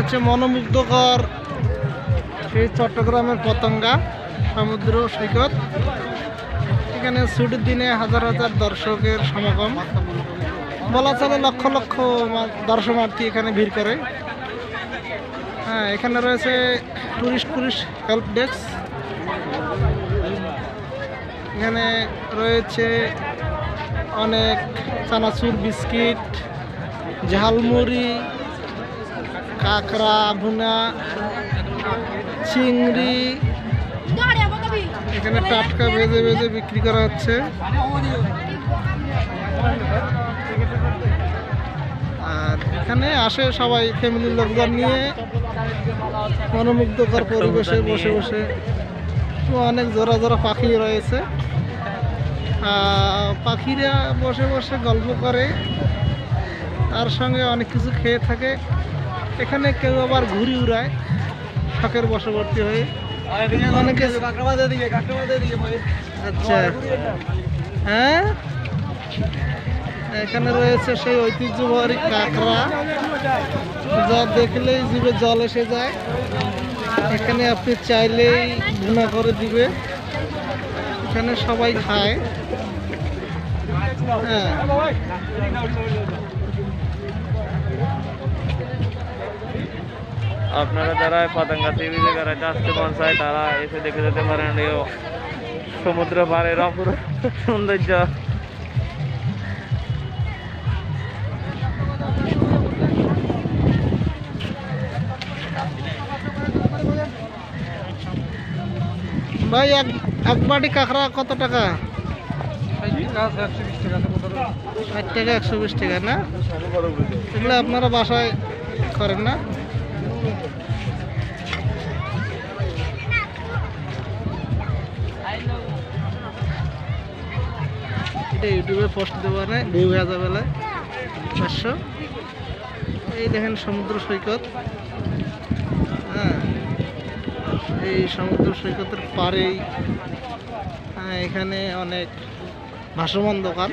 হচ্ছে মনোমুগ্ধকর সেই চট্টগ্রামের পতঙ্গা সমুদ্র সৈকত। এখানে ছুটির দিনে হাজার হাজার দর্শকের সমাগম, বলা চলে লক্ষ লক্ষ দর্শনার্থী এখানে ভিড় করে। হ্যাঁ, এখানে রয়েছে টুরিস্ট হেল্প ডেস্ক। এখানে রয়েছে অনেক চানাচুর, বিস্কিট, ঝালমুড়ি, কাঁকড়া ভুনা, চিংড়ি এখানে টাটকা ভেজে ভেজে বিক্রি করা হচ্ছে। আর এখানে আসে সবাই ফ্যামিলির লোকজন নিয়ে, মনোমুগ্ধকর পরিবেশে বসে বসে। অনেক জোড়া জোড়া পাখি রয়েছে, পাখিরা বসে বসে গল্প করে, তার সঙ্গে অনেক কিছু খেয়ে থাকে। এখানে কেউ আবার ঘুড়ি উড়ায় শখের বশবর্তী হয়ে। অনেকে আচ্ছা, হ্যাঁ, এখানে রয়েছে সেই ঐতিহ্যবাহী কাঁকড়া, যা দেখলেই জিভে জল এসে যায়। এখানে আপনি চাইলেই ভুনা করে দিবে, এখানে সবাই খায়। হ্যাঁ, আপনারা যারা পতঙ্গা টিভিতে বেড়াতে আসতে মন চায় তারা এসে দেখে যেতে পারেন এই সমুদ্র পাড়ের অপূর্ব সৌন্দর্য। ভাই এক বাটি কাঁকড়া কত টাকা? 60 টাকা, 120 টাকা না? এগুলো আপনারা বাসায় করেন না? এটা ইউটিউবে পোস্ট দেওয়া নেই, ভিউ হয়ে যাবে 500। এই দেখেন সমুদ্র সৈকত। হ্যাঁ, এই সমুদ্র সৈকতের পাড়েই এখানে অনেক ভাসমান দোকান।